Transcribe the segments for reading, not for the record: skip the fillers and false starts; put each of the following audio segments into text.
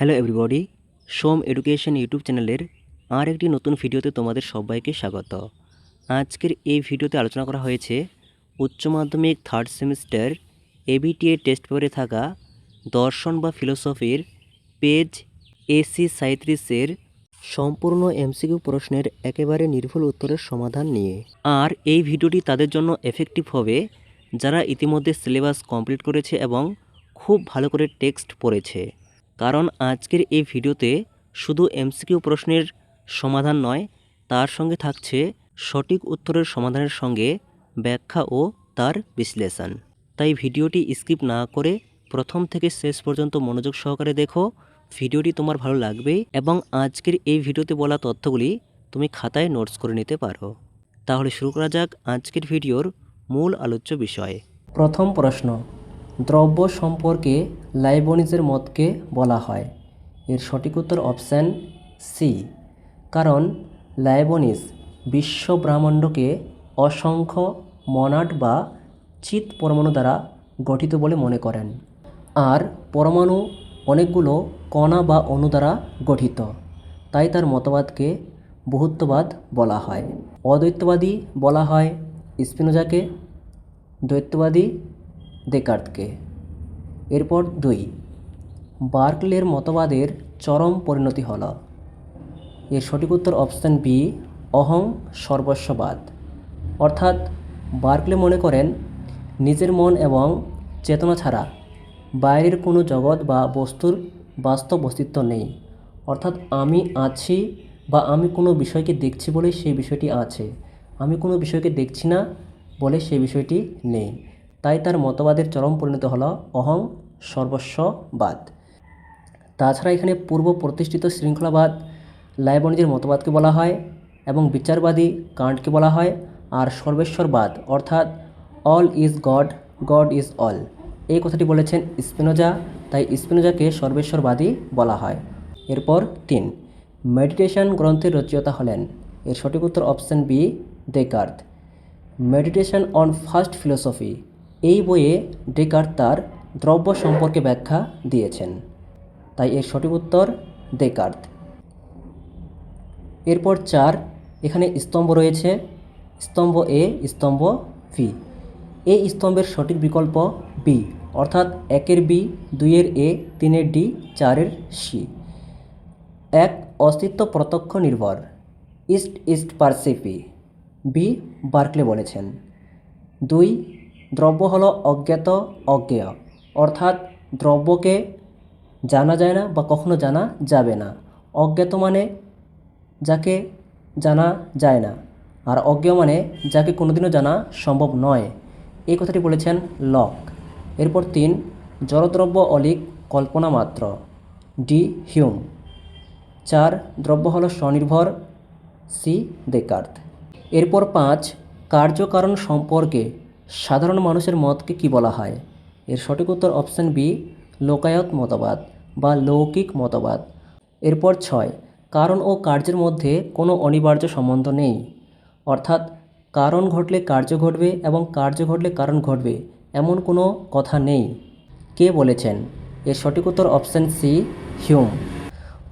Hello everybody, সোম education YouTube চ্যানেলের আর একটি নতুন ভিডিওতে তোমাদের সবাইকে স্বাগত। আজকের এই ভিডিওতে আলোচনা করা হয়েছে উচ্চ মাধ্যমিক থার্ড সেমিস্টার এবিটিএ টেস্ট পেপারে থাকা দর্শন বা ফিলোসফির পেজ AC 37-এর সম্পূর্ণ MCQ প্রশ্নের একেবারে নির্ভুল উত্তরের সমাধান নিয়ে। আর এই ভিডিওটি তাদের জন্য এফেক্টিভ হবে যারা ইতিমধ্যে সিলেবাস কমপ্লিট করেছে এবং খুব ভালো করে টেক্সট পড়েছে। কারণ আজকের এই ভিডিওতে শুধু MCQ প্রশ্নের সমাধান নয়, তার সঙ্গে থাকছে সঠিক উত্তরের সমাধানের সঙ্গে ব্যাখ্যা ও তার বিশ্লেষণ। তাই ভিডিওটি স্কিপ না করে প্রথম থেকে শেষ পর্যন্ত মনোযোগ সহকারে দেখো। ভিডিওটি তোমার ভালো লাগবে এবং আজকের এই ভিডিওতে বলা তথ্যগুলি তুমি খাতায় নোটস করে নিতে পারো। তাহলে শুরু করা যাক আজকের ভিডিওর মূল আলোচ্য বিষয়। প্রথম প্রশ্ন, দ্রব্য সম্পর্কে লাইবনিজের মতকে বলা হয়? এর সঠিক উত্তর অপশান সি। কারণ লাইবনিজ বিশ্ব ব্রহ্মাণ্ডকে অসংখ্য মনাড বা চিত পরমাণু দ্বারা গঠিত বলে মনে করেন, আর পরমাণু অনেকগুলো কণা বা অণু দ্বারা গঠিত। তাই তার মতবাদকে বহুত্ববাদ বলা হয়। অদ্বৈতবাদী বলা হয় স্পিনোজাকে, দ্বৈতবাদী দেকার্তকে। এরপর 2, বার্কলের মতবাদের চরম পরিণতি হল? এর সঠিক উত্তর অপশান বি, অহং সর্বস্ববাদ। অর্থাৎ বার্কলে মনে করেন নিজের মন এবং চেতনা ছাড়া বাইরের কোনো জগৎ বা বস্তুর বাস্তব অস্তিত্ব নেই। অর্থাৎ আমি আছি বা আমি কোনো বিষয়কে দেখছি বলে সেই বিষয়টি আছে, আমি কোনো বিষয়কে দেখছি না বলে সেই বিষয়টি নেই। তাই তার মতবাদের চরম পরিণতি হল অহং সর্বস্ববাদ। তাছাড়া এখানে পূর্ব প্রতিষ্ঠিত শৃঙ্খলাবাদ লাইবনিজের মতবাদকে বলা হয় এবং বিচারবাদী কান্টকে বলা হয়। আর সর্বেশ্বরবাদ অর্থাৎ all is god, god is all, এই কথাটি বলেছেন স্পিনোজা, তাই স্পিনোজাকে সর্বেশ্বরবাদী বলা হয়। এরপর 3, মেডিটেশন গ্রন্থের রচয়িতা হলেন? এর সঠিক উত্তর option B, Descartes. Meditation on first philosophy এই বইয়ে ডেকার্ত তার দ্রব্য সম্পর্কে ব্যাখ্যা দিয়েছেন, তাই এর সঠিক উত্তর ডেকার্ত। এরপর 4, এখানে স্তম্ভ রয়েছে, স্তম্ভ এ, স্তম্ভ ভি। এই স্তম্ভের সঠিক বিকল্প বি, অর্থাৎ 1-এর বি, 2-এর এ, 3-এর ডি, 4-এর সি। 1, অস্তিত্ব প্রত্যক্ষ নির্ভর, ইস্ট ইস্ট পারসিপি, বি বার্কলে বলেছেন। 2, দ্রব্য হলো অজ্ঞাত অজ্ঞেয়, অর্থাৎ দ্রব্যকে জানা যায় না বা কখনো জানা যাবে না। অজ্ঞাত মানে যাকে জানা যায় না, আর অজ্ঞেয় মানে যাকে কোনোদিনও জানা সম্ভব নয়, এই কথাটি বলেছেন লক। এরপর 3, জড়দ্রব্য অলিক কল্পনা মাত্র, ডি হিউম। 4, দ্রব্য হলো স্বনির্ভর, সি ডেকার্ত। এরপর 5, কার্যকারণ সম্পর্কে সাধারণ মানুষের মতকে কি বলা হয়? এর সঠিক উত্তর অপশান বি, লোকায়ত মতবাদ বা লৌকিক মতবাদ। এরপর 6, কারণ ও কার্যের মধ্যে কোনো অনিবার্য সম্বন্ধ নেই, অর্থাৎ কারণ ঘটলে কার্য ঘটবে এবং কার্য ঘটলে কারণ ঘটবে এমন কোনো কথা নেই। কে বলেছেন? এর সঠিক উত্তর অপশান সি, হিউম।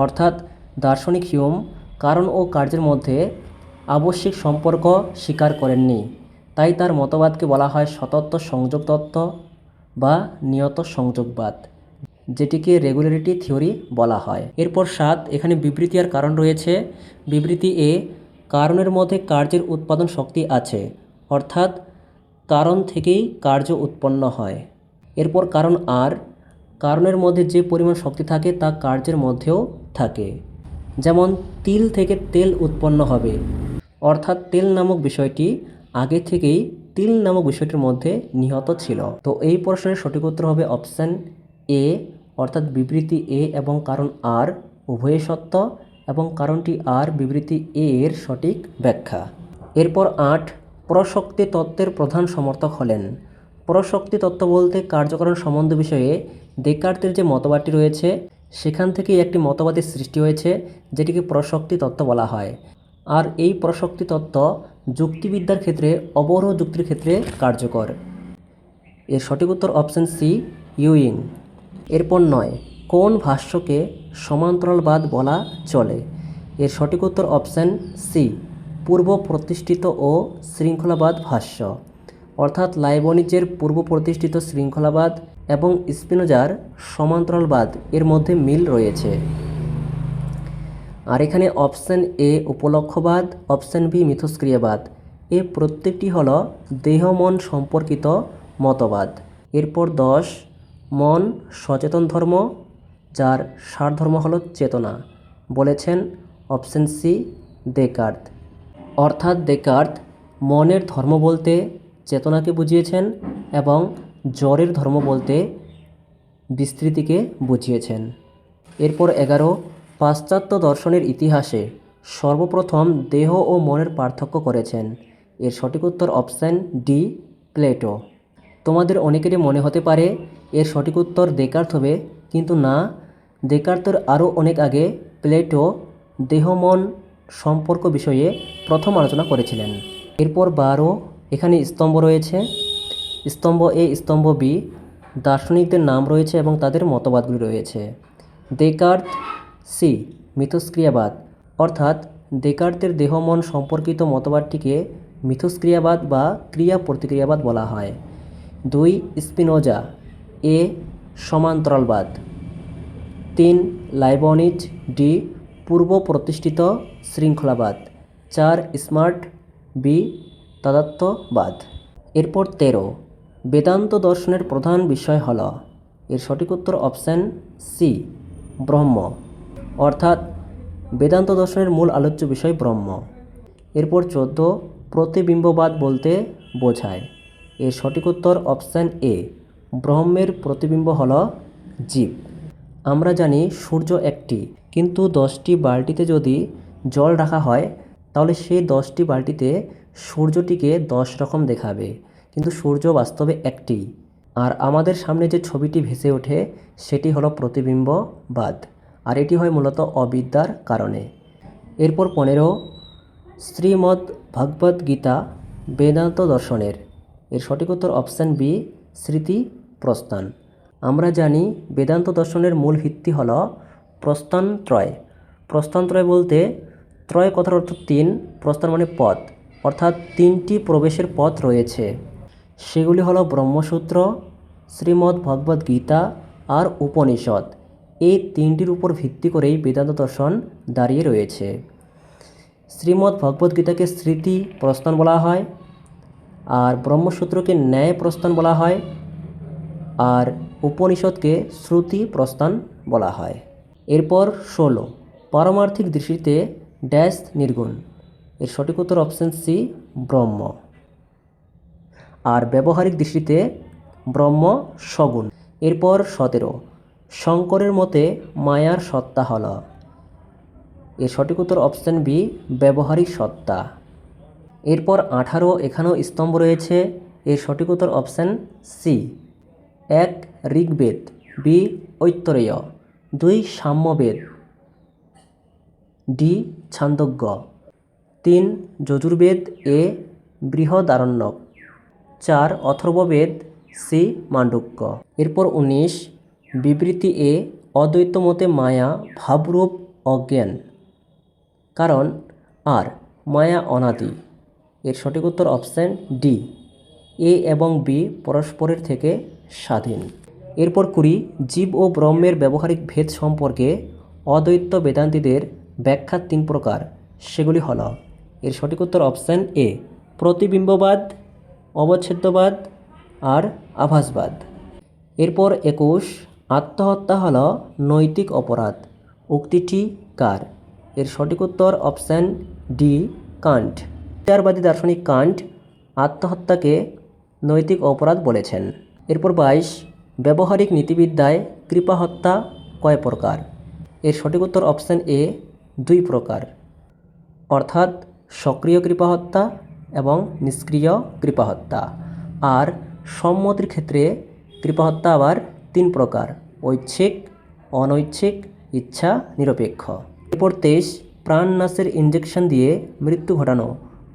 অর্থাৎ দার্শনিক হিউম কারণ ও কার্যের মধ্যে আবশ্যিক সম্পর্ক স্বীকার করেননি, তাই তার মতবাদকে বলা হয় সতত্ব সংযোগ তত্ত্ব বা নিয়ত সংযোগবাদ, যেটিকে রেগুলারিটি থিওরি বলা হয়। এরপর 7, এখানে বিবৃতি আর কারণ রয়েছে। বিবৃতি এ, কারণের মধ্যে কার্যের উৎপাদন শক্তি আছে, অর্থাৎ কারণ থেকেই কার্য উৎপন্ন হয়। এরপর কারণ আর, কারণের মধ্যে যে পরিমাণ শক্তি থাকে তা কার্যের মধ্যেও থাকে। যেমন তিল থেকে তেল উৎপন্ন হবে, অর্থাৎ তেল নামক বিষয়টি আগে থেকেই তিল নামক বিষয়টির মধ্যে নিহত ছিল। তো এই প্রশ্নের সঠিক উত্তর হবে অপশান এ, অর্থাৎ বিবৃতি এ এবং কারণ আর উভয় সত্য এবং কারণটি আর বিবৃতি এ এর সঠিক ব্যাখ্যা। এরপর 8, প্রশক্তি তত্ত্বের প্রধান সমর্থক হলেন? প্রশক্তি তত্ত্ব বলতে কার্যকারণ সম্বন্ধ বিষয়ে ডেকার্তের যে মতবাদটি রয়েছে সেখান থেকেই একটি মতবাদের সৃষ্টি হয়েছে, যেটিকে প্রশক্তি তত্ত্ব বলা হয়। আর এই প্রশক্তি তত্ত্ব যুক্তিবিদ্যার ক্ষেত্রে অবরোহ যুক্তির ক্ষেত্রে কার্যকর। এর সঠিক উত্তর অপশান সি, ইউইং। এরপর 9, কোন ভাষ্যকে সমান্তরালবাদ বলা চলে? এর সঠিক উত্তর অপশান সি, পূর্ব প্রতিষ্ঠিত ও শৃঙ্খলাবাদ ভাষ্য। অর্থাৎ লাইবনিজের পূর্ব প্রতিষ্ঠিত শৃঙ্খলাবাদ এবং স্পিনোজার সমান্তরালবাদ এর মধ্যে মিল রয়েছে। আর এখানে অপশান এ উপলক্ষবাদ, অপশান বি মিথস্ক্রিয়াবাদ, এ প্রত্যেকটি হল দেহ মন সম্পর্কিত মতবাদ। এরপর 10, মন সচেতন ধর্ম, যার সারধর্ম হল চেতনা, বলেছেন অপশান সি দেকার্ত। অর্থাৎ দেকার্ত মনের ধর্ম বলতে চেতনাকে বুঝিয়েছেন এবং জড়ের ধর্ম বলতে বিস্তৃতিকে বুঝিয়েছেন। এরপর 11, পাশ্চাত্য দর্শনের ইতিহাসে সর্বপ্রথম দেহ ও মনের পার্থক্য করেছেন। এর সঠিক উত্তর অপশান ডি প্লেটো। তোমাদের অনেকেরই মনে হতে পারে এর সঠিক উত্তর দেকার্ত হবে, কিন্তু না, দেকার্তের আরও অনেক আগে প্লেটো দেহ মন সম্পর্ক বিষয়ে প্রথম আলোচনা করেছিলেন। এরপর 12, এখানে স্তম্ভ রয়েছে, স্তম্ভ এ স্তম্ভ বি, দার্শনিকদের নাম রয়েছে এবং তাদের মতবাদগুলি রয়েছে। দেকার্ত সি মিথস্ক্রিয়াবাদ, অর্থাৎ দেকার্তের দেহ মন সম্পর্কিত মতবাদটিকে মিথস্ক্রিয়াবাদ বা ক্রিয়া প্রতিক্রিয়াবাদ বলা হয়। 2, স্পিনোজা এ সমান্তরালবাদ। 3, লাইবনিজ ডি পূর্ব প্রতিষ্ঠিত শৃঙ্খলাবাদ। 4, স্মার্ট বি তাদাত্ম্যবাদ। এরপর 13, বেদান্ত দর্শনের প্রধান বিষয় হল। এর সঠিক উত্তর অপশান সি ব্রহ্ম, অর্থাৎ বেদান্ত দর্শনের মূল আলোচ্য বিষয় ব্রহ্ম। এরপর 14, প্রতিবিম্ববাদ বলতে বোঝায়। এর সঠিক উত্তর অপশান এ, ব্রহ্মের প্রতিবিম্ব হল জীব। আমরা জানি সূর্য একটি, কিন্তু 10টি বালতিতে যদি জল রাখা হয় তাহলে সেই 10টি বালতিতে সূর্যটিকে 10 রকম দেখাবে, কিন্তু সূর্য বাস্তবে একটি। আর আমাদের সামনে যে ছবিটি ভেসে ওঠে সেটি হলো প্রতিবিম্ববাদ, আর এটি হয় মূলত অবিদ্যার কারণে। এরপর 15, শ্রীমদ্ ভগবদ গীতা বেদান্ত দর্শনের। এর সঠিক উত্তর অপশান বি স্মৃতি প্রস্থান। আমরা জানি বেদান্ত দর্শনের মূল ভিত্তি হল প্রস্থানত্রয়। প্রস্থানত্রয় বলতে ত্রয় কথার অর্থ 3, প্রস্থান মানে পথ, অর্থাৎ 3টি প্রবেশের পথ রয়েছে। সেগুলি হলো ব্রহ্মসূত্র, শ্রীমদ্ ভগবদ গীতা আর উপনিষদ। এই 3টির উপর ভিত্তি করেই বেদান্ত দর্শন দাঁড়িয়ে রয়েছে। শ্রীমদ্ ভগবদ গীতাকে স্মৃতি প্রস্থান বলা হয়, আর ব্রহ্মসূত্রকে ন্যায় প্রস্থান বলা হয়, আর উপনিষদকে শ্রুতি প্রস্থান বলা হয়। এরপর 16, পারমার্থিক দৃষ্টিতে ড্যাশ নির্গুণ। এর সঠিক উত্তর অপশান সি ব্রহ্ম, আর ব্যবহারিক দৃষ্টিতে ব্রহ্ম সগুণ। এরপর 17, শঙ্করের মতে মায়ার সত্তা হল। এর সঠিক উত্তর অপশান বি ব্যবহারিক সত্তা। এরপর 18, এখানেও স্তম্ভ রয়েছে। এর সঠিক উত্তর option C 1 Rigveda, 2 Aitareya, 2 Samaveda, D Chandogya, 3 Yajurveda, A Brihadaranyaka, 4 Atharvaveda, C Mandukya. এরপর 19, বিবৃতি এ অদ্বৈত মতে মায়া ভাবরূপ অজ্ঞান, কারণ আর মায়া অনাদি। এর সঠিক উত্তর অপশান ডি এ এবং বি পরস্পরের থেকে স্বাধীন। এরপর 20, জীব ও ব্রহ্মের ব্যবহারিক ভেদ সম্পর্কে অদ্বৈত বেদান্তীদের ব্যাখ্যা 3 প্রকার, সেগুলি হল। এর সঠিক উত্তর অপশান এ প্রতিবিম্ববাদ, অবচ্ছেদ্যবাদ আর আভাসবাদ। এরপর 21, আত্মহত্যা হল নৈতিক অপরাধ, উক্তিটি কার? এর সঠিক উত্তর অপশান ডি কান্ট। বিচারবাদী দার্শনিক কান্ট আত্মহত্যাকে নৈতিক অপরাধ বলেছেন। এরপর 22, ব্যবহারিক নীতিবিদ্যায় কৃপাহত্যা কয় প্রকার? এর সঠিক উত্তর অপশান এ 2 প্রকার, অর্থাৎ সক্রিয় কৃপাহত্যা এবং নিষ্ক্রিয় কৃপাহত্যা। আর সম্মতির ক্ষেত্রে কৃপাহত্যা আবার 3 প্রকার, ঐচ্ছিক, অনৈচ্ছিক, ইচ্ছা নিরপেক্ষ। এরপর 23, প্রাণনাশের ইঞ্জেকশন দিয়ে মৃত্যু ঘটানো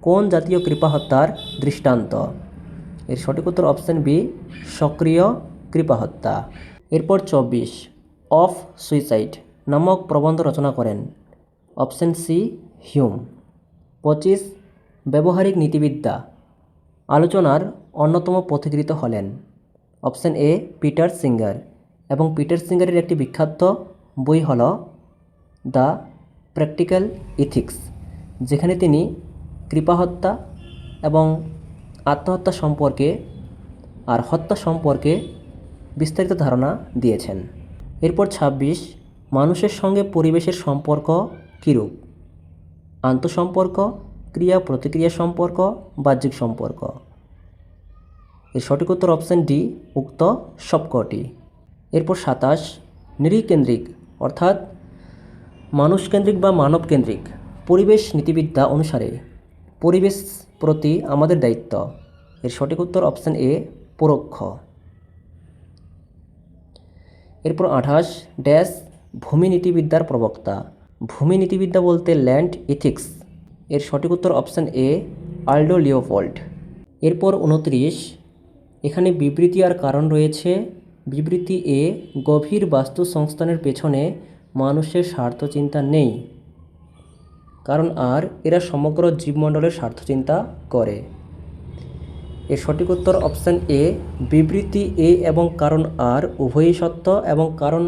কোন জাতীয় কৃপাহত্যার দৃষ্টান্ত? এর সঠিক উত্তর অপশান বি সক্রিয় কৃপাহত্যা। এরপর 24, অফ সুইসাইড নামক প্রবন্ধ রচনা করেন? Option C Hume. 25 ব্যবহারিক নীতিবিদ্যা আলোচনার অন্যতম পথিকৃৎ হলেন? Option A Peter singer. এবং পিটার সিঙ্গারের একটি বিখ্যাত বই হল দ্য প্র্যাকটিক্যাল ইথিক্স, যেখানে তিনি কৃপাহত্যা এবং আত্মহত্যা সম্পর্কে আর হত্যা সম্পর্কে বিস্তারিত ধারণা দিয়েছেন। এরপর 26 মানুষের সঙ্গে পরিবেশের সম্পর্ক কীরূপ? আন্তঃসম্পর্ক, ক্রিয়া প্রতিক্রিয়া সম্পর্ক, বাহ্যিক সম্পর্ক। এর সঠিক উত্তর অপশন ডি উক্ত সবকটি। এরপর 27 নৃকেন্দ্রিক অর্থাৎ মানুষকেন্দ্রিক বা মানবকেন্দ্রিক পরিবেশ নীতিবিদ্যা অনুসারে পরিবেশ প্রতি আমাদের দায়িত্ব। এর সঠিক উত্তর অপশন এ পরোক্ষ। এরপর 28 ড্যাশ ভূমি নীতিবিদ্যার প্রবক্তা? ভূমি নীতিবিদ্যা বলতে ল্যান্ড ইথিক্স। এর সঠিক উত্তর অপশন এ আল্ডো লিওপোল্ড। এরপর 29 এখানে বিবৃতি আর কারণ রয়েছে। বিবৃতি এ গভীর বাস্তু সংস্থানের পেছনে মানুষের স্বার্থ চিন্তা নেই, কারণ আর এরা সমগ্র জীবমণ্ডলের স্বার্থ চিন্তা করে। এর সঠিক উত্তর অপশন এ বিবৃতি এ এবং কারণ আর উভয়ই সত্য এবং কারণ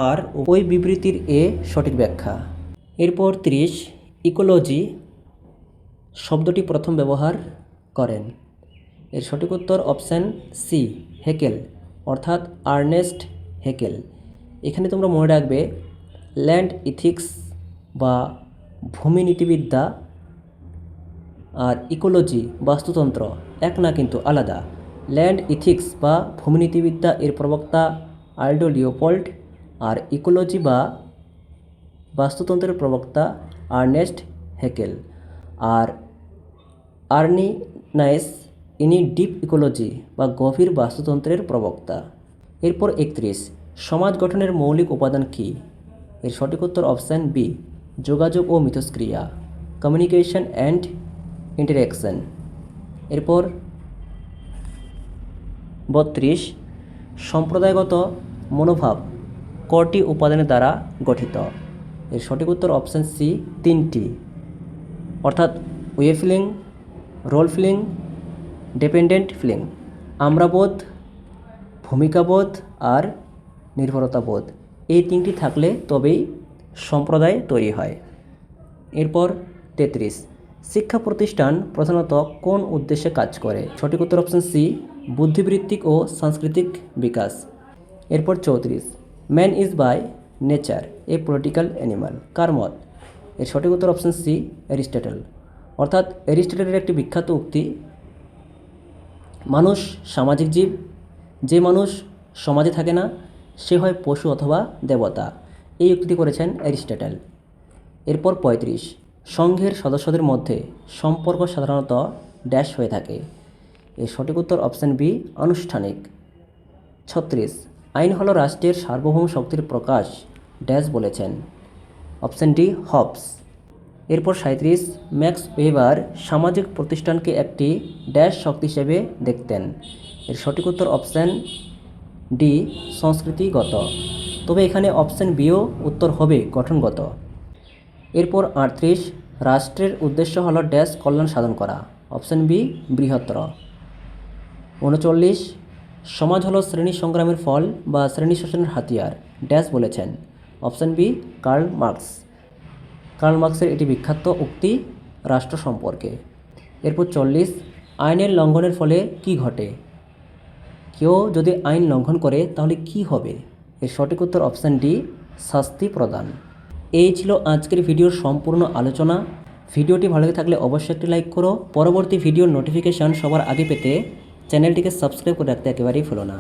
আর ওই বিবৃতির এ সঠিক ব্যাখ্যা। এরপর 30 ইকোলজি শব্দটি প্রথম ব্যবহার করেন? এর সঠিক উত্তর অপশান সি হেকেল অর্থাৎ আর্নেস্ট হেকেল। এখানে তোমরা মনে রাখবে ল্যান্ড ইথিক্স বা ভূমি নীতিবিদ্যা আর ইকোলজি বাস্তুতন্ত্র এক না, কিন্তু আলাদা। ল্যান্ড ইথিক্স বা ভূমি নীতিবিদ্যা এর প্রবক্তা আল্ডো লিওপোল্ড, আর ইকোলজি বা বাস্তুতন্ত্রের প্রবক্তা আর্নেস্ট হেকেল। আর আর্নি নাইস ইনি ডিপ ইকোলজি বা গভীর বাস্তুতন্ত্রের প্রবক্তা। এরপর 31 সমাজ গঠনের মৌলিক উপাদান কী? এর সঠিক উত্তর অপশান বি যোগাযোগ ও মিথস্ক্রিয়া, কমিউনিকেশন অ্যান্ড ইন্টারঅ্যাকশন। এরপর 32 সম্প্রদায়গত মনোভাব কটি উপাদানের দ্বারা গঠিত? এর সঠিক উত্তর অপশান সি 3টি, অর্থাৎ we feeling, role feeling, dependent feeling. আমরাবোধ, ভূমিকাবোধ আর নির্ভরতাবোধ, এই 3টি থাকলে তবেই সম্প্রদায় তৈরি হয়। এরপর 33 শিক্ষা প্রতিষ্ঠান প্রধানত কোন উদ্দেশ্যে কাজ করে? সঠিক উত্তর অপশান সি বুদ্ধিবৃত্তিক ও সাংস্কৃতিক বিকাশ। এরপর 34 man is by nature a political animal কার মত? এর সঠিক উত্তর অপশান সি অ্যারিস্টটল, অর্থাৎ অ্যারিস্টটলের একটি বিখ্যাত উক্তি মানুষ সামাজিক জীব, যে মানুষ সমাজে থাকে না সে হয় পশু অথবা দেবতা, এই উক্তিটি করেছেন অ্যারিস্টটল। এরপর 35 সংঘের সদস্যদের মধ্যে সম্পর্ক সাধারণত ড্যাশ হয়ে থাকে? এর সঠিক উত্তর অপশান বি আনুষ্ঠানিক। 36 আইন হলো রাষ্ট্রের সার্বভৌম শক্তির প্রকাশ ড্যাশ বলেছেন? Option D Hobbes. এরপর 37 ম্যাক্স ওয়েবার সামাজিক প্রতিষ্ঠানকে একটি ড্যাশ শক্তি হিসেবে দেখতেন? এর সঠিক উত্তর অপশান ডি সংস্কৃতিগত, তবে এখানে অপশান বিও উত্তর হবে গঠনগত। এরপর 38 রাষ্ট্রের উদ্দেশ্য হলো ড্যাশ কল্যাণ সাধন করা? অপশান বি বৃহত্তর। 39 সমাজ হলো শ্রেণী সংগ্রামের ফল বা শ্রেণী শোষণের হাতিয়ার ড্যাশ বলেছেন? Option B Karl Marx. Karl মার্কসের এটি বিখ্যাত উক্তি রাষ্ট্র সম্পর্কে। এরপর 40 আইনের লঙ্ঘনের ফলে কি ঘটে? কেউ যদি আইন লঙ্ঘন করে তাহলে কি হবে? এর সঠিক উত্তর অপশান ডি শাস্তি প্রদান। এই ছিল আজকের ভিডিওর সম্পূর্ণ আলোচনা। ভিডিওটি ভালো লেগে থাকলে অবশ্যই একটি লাইক করো। পরবর্তী ভিডিওর নোটিফিকেশান সবার আগে পেতে চ্যানেলটিকে সাবস্ক্রাইব করে রাখতে একেবারেই ভুলো না।